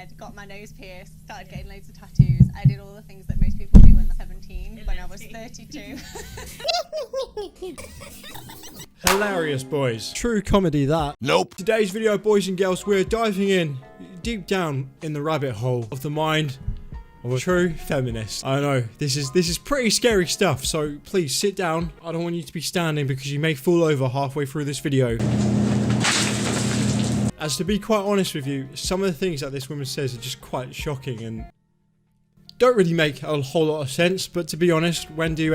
head, got my nose pierced, started getting loads of tattoos. I did all the things that most people do when they're 17, when I was 32. Hilarious, boys. True comedy, that. Nope. Today's video, boys and girls, we're diving in deep down in the rabbit hole of the mind of a true feminist. I know this is pretty scary stuff, so please sit down. I don't want you to be standing because you may fall over halfway through this video. As to be quite honest with you, some of the things that this woman says are just quite shocking and don't really make a whole lot of sense. But to be honest, when do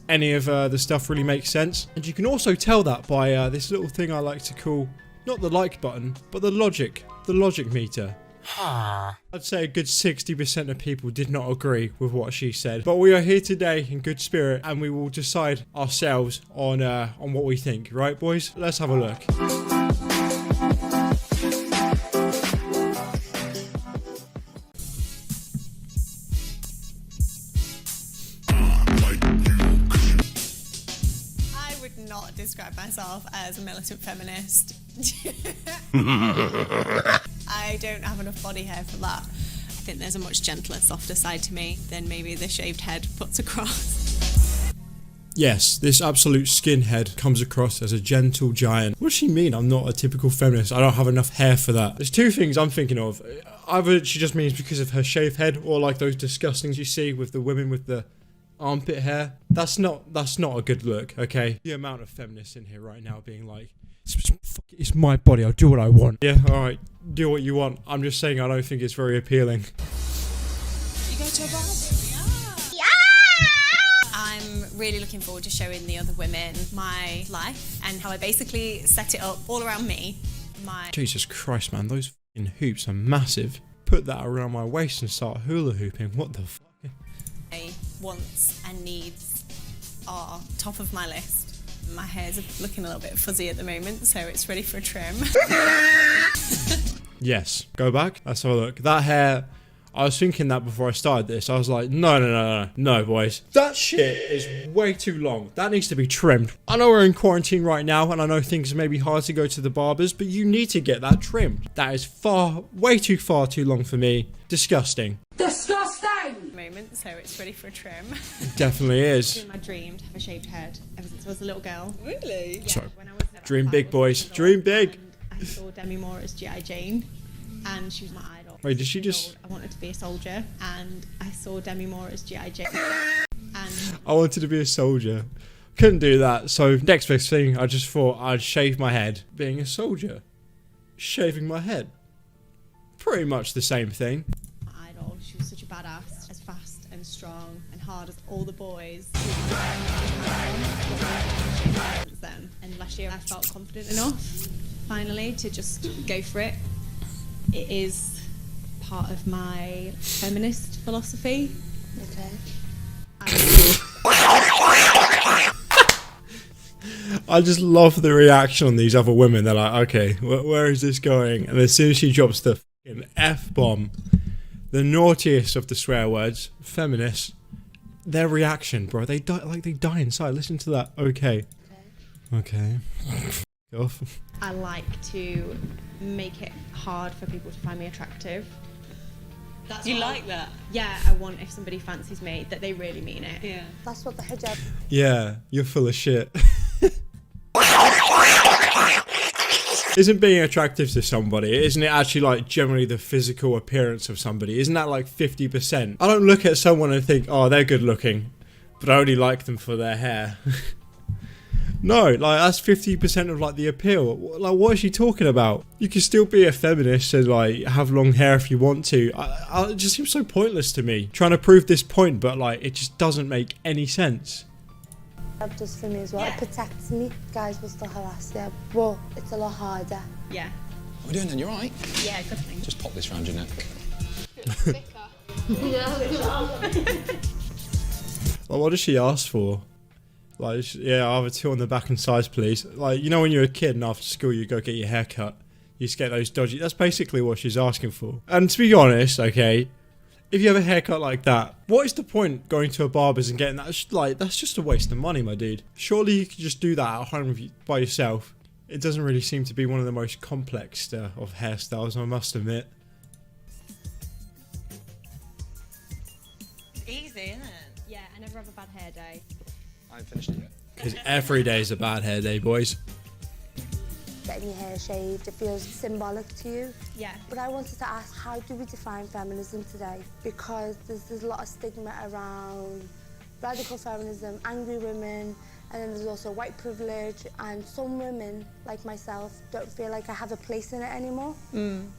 any of the stuff really makes sense? And you can also tell that by this little thing I like to call, not the like button, but the logic meter. I'd say a good 60% of people did not agree with what she said. But we are here today in good spirit and we will decide ourselves on what we think. Right, boys? Let's have a look. Not describe myself as a militant feminist. I don't have enough body hair for that. I think there's a much gentler, softer side to me than maybe the shaved head puts across. Yes, this absolute skinhead comes across as a gentle giant. What does she mean? I'm not a typical feminist. I don't have enough hair for that. There's two things I'm thinking of. Either she just means because of her shaved head, or like those disgustings you see with the women with the armpit hair. That's not a good look, okay? The amount of feminists in here right now being like, it's my body, I'll do what I want. Yeah, alright, do what you want. I'm just saying I don't think it's very appealing. You go to a bar? Yeah! I'm really looking forward to showing the other women my life and how I basically set it up all around me. Jesus Christ, man, those f***ing hoops are massive. Put that around my waist and start hula hooping, what the f***? My wants and needs are top of my list. My hair's looking a little bit fuzzy at the moment, so it's ready for a trim. Yes, go back. Let's have a look. That hair, I was thinking that before I started this. I was like, no, boys. That shit is way too long. That needs to be trimmed. I know we're in quarantine right now, and I know things may be hard to go to the barbers, but you need to get that trimmed. That is way too long for me. Disgusting. Moment, so it's ready for a trim. It definitely is. It's been my dream to have a shaved head ever since I was a little girl. Really? Yeah, Sorry. when I was Dream big, boys. Dream big. I saw Demi Moore as G.I. Jane, and she was my idol. Wait, did she just... I wanted to be a soldier, and I saw Demi Moore as G.I. Jane. And I wanted to be a soldier. Couldn't do that, so next best thing, I just thought I'd shave my head. Being a soldier. Shaving my head. Pretty much the same thing. my idol, she was such a badass, as fast and strong and hard as all the boys. Then. And last year I felt confident enough, finally, to just go for it. It is part of my feminist philosophy. Okay. I just love the reaction on these other women. They're like, okay, where is this going? And as soon as she drops the fucking F-bomb, the naughtiest of the swear words, feminists, their reaction, bro, they die inside. Listen to that. Okay. Off. I like to make it hard for people to find me attractive. That's you like that? Yeah, I want, if somebody fancies me, that they really mean it. Yeah. That's what the hijab... Yeah, you're full of shit. Isn't being attractive to somebody, isn't it actually like generally the physical appearance of somebody? Isn't that like 50%? I don't look at someone and think, oh, they're good looking, but I only like them for their hair. No, like that's 50% of like the appeal. Like, what is she talking about? You can still be a feminist and like have long hair if you want to. It just seems so pointless to me. Trying to prove this point, but like it just doesn't make any sense. Hijab does for me as well. Yeah. It protects me. Guys will still harass you, but it's a lot harder. Yeah. What are we doing then? You alright? Yeah, good thing. Just pop this round your neck. Like, what does she ask for? Like, yeah, I have a 2 on the back and size, please. Like, you know when you're a kid and after school you go get your hair cut, you just get those dodgy... That's basically what she's asking for. And to be honest, okay, if you have a haircut like that, what is the point going to a barber's and getting that? That's just a waste of money, my dude. Surely you could just do that at home by yourself. It doesn't really seem to be one of the most complex of hairstyles, I must admit. easy, isn't it? Yeah, I never have a bad hair day. I haven't finished it yet. Because every day is a bad hair day, boys. Getting your hair shaved, it feels symbolic to you. Yeah. But I wanted to ask, how do we define feminism today? Because there's a lot of stigma around radical feminism, angry women, and then there's also white privilege, and some women, like myself, don't feel like I have a place in it anymore.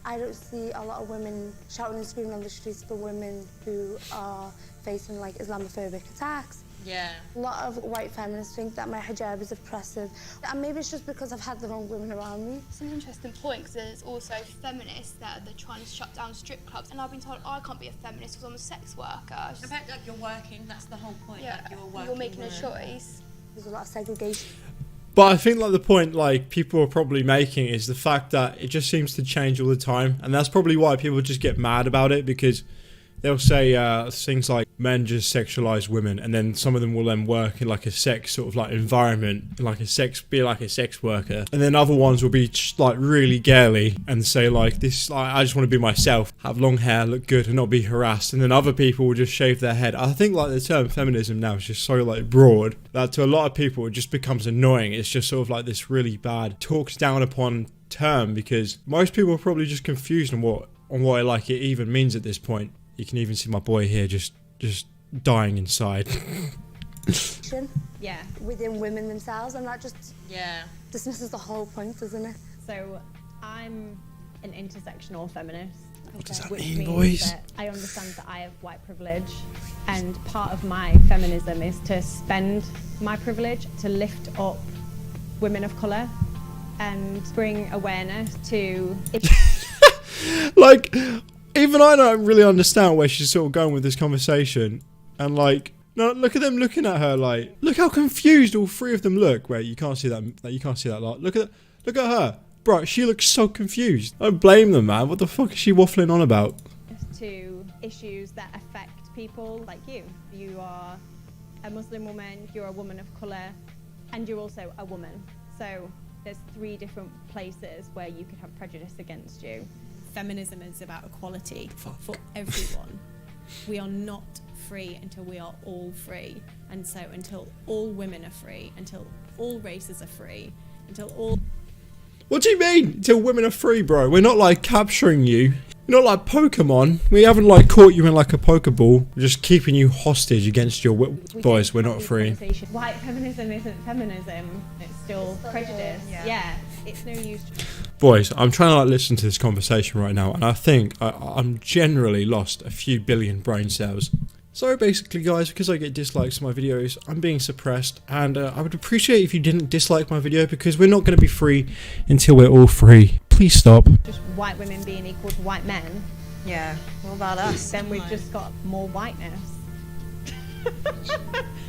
I don't see a lot of women shouting and screaming on the streets for women who are facing like Islamophobic attacks. Yeah. A lot of white feminists think that my hijab is oppressive, and maybe it's just because I've had the wrong women around me. It's an interesting point because there's also feminists that they're trying to shut down strip clubs, and I've been told I can't be a feminist because I'm a sex worker. I bet like you're working, that's the whole point. Yeah, like, you're a working you're making a woman. choice. There's a lot of segregation. But I think like the point like people are probably making is the fact that it just seems to change all the time, and that's probably why people just get mad about it, because they'll say things like men just sexualize women, and then some of them will then work in like a sex sort of like environment, like a sex worker, and then other ones will be just, like really girly and say like this, like, I just want to be myself, have long hair, look good, and not be harassed, and then other people will just shave their head. I think like the term feminism now is just so like broad that to a lot of people it just becomes annoying. It's just sort of like this really bad talks down upon term, because most people are probably just confused on what like it even means at this point. You can even see my boy here just dying inside. Yeah. Within women themselves, and that just Yeah. dismisses the whole point, doesn't it? So I'm an intersectional feminist. What does that which mean, means boys? that I understand that I have white privilege, and part of my feminism is to spend my privilege to lift up women of colour and bring awareness to Like, even I don't really understand where she's sort of going with this conversation. And like, no, look at them looking at her. Like, look how confused all three of them look. Wait, you can't see that. You can't see that lot. Look at her, bro. She looks so confused. I don't blame them, man. What the fuck is she waffling on about? to issues that affect people like you. You are a Muslim woman, you're a woman of colour, and you're also a woman. So there's 3 different places where you could have prejudice against you. Feminism is about equality for everyone. We are not free until we are all free. And so until all women are free, until all races are free, until all... What do you mean? Until women are free, bro? We're not like capturing you. You're not like Pokemon. We haven't like caught you in like a Pokeball. We're just keeping you hostage against your boys. We're not free. White feminism isn't feminism. It's still prejudice. Yeah. It's no use. Boys, I'm trying to like listen to this conversation right now, and I think I'm generally lost a few billion brain cells. So basically, guys, because I get dislikes on my videos, I'm being suppressed, and I would appreciate if you didn't dislike my video, because we're not going to be free until we're all free. Please stop. Just white women being equal to white men. Yeah. What about us? Then we've just got more whiteness.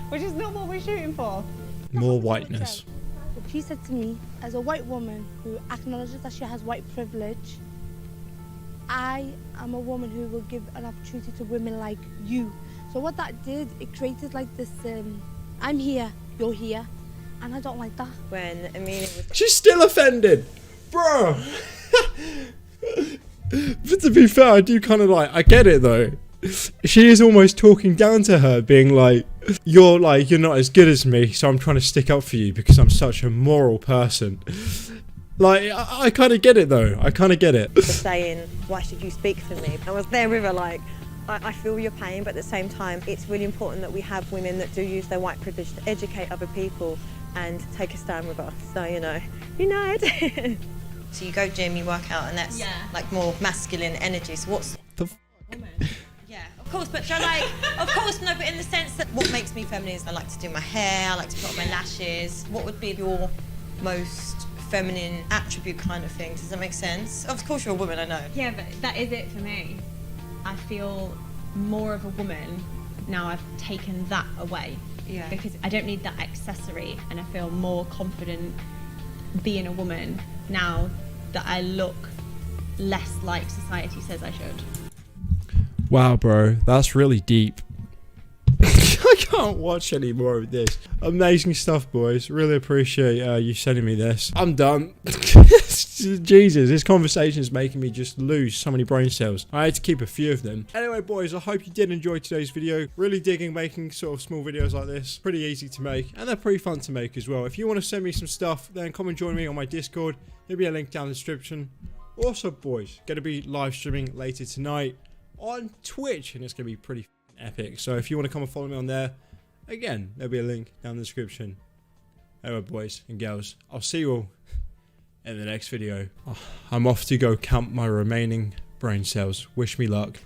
Which is not what we're shooting for. More whiteness. But she said to me, as a white woman who acknowledges that she has white privilege, I am a woman who will give an opportunity to women like you. So what that did, it created like this, I'm here, you're here, and I don't like that. When Amelia was... She's still offended, bro. But to be fair, I do kind of like, I get it though. She is almost talking down to her, being like, you're not as good as me, so I'm trying to stick up for you because I'm such a moral person. Like, I kind of get it though. I kind of get it. Saying, why should you speak for me? I was there with her like, I feel your pain, but at the same time, it's really important that we have women that do use their white privilege to educate other people and take a stand with us. So, unite. So you go gym, you work out, and that's like more masculine energy. So what's The woman? Yeah, of course, but so like, of course, no, but in the sense that what makes me feminine is I like to do my hair, I like to put on my lashes. What would be your most feminine attribute kind of thing? Does that make sense? Of course you're a woman, I know. Yeah, but that is it for me. I feel more of a woman now I've taken that away. Yeah. Because I don't need that accessory, and I feel more confident being a woman now that I look less like society says I should. Wow, bro, that's really deep. I can't watch any more of this. Amazing stuff, boys. Really appreciate you sending me this. I'm done. Jesus, this conversation is making me just lose so many brain cells. I had to keep a few of them. Anyway, boys, I hope you did enjoy today's video. Really digging making sort of small videos like this. Pretty easy to make, and they're pretty fun to make as well. If you want to send me some stuff, then come and join me on my Discord. There'll be a link down in the description. Also, boys, going to be live streaming later tonight on Twitch, and it's going to be pretty epic. So if you want to come and follow me on there, again, there'll be a link down in the description. Anyway, boys and girls, I'll see you all in the next video. I'm off to go count my remaining brain cells. Wish me luck.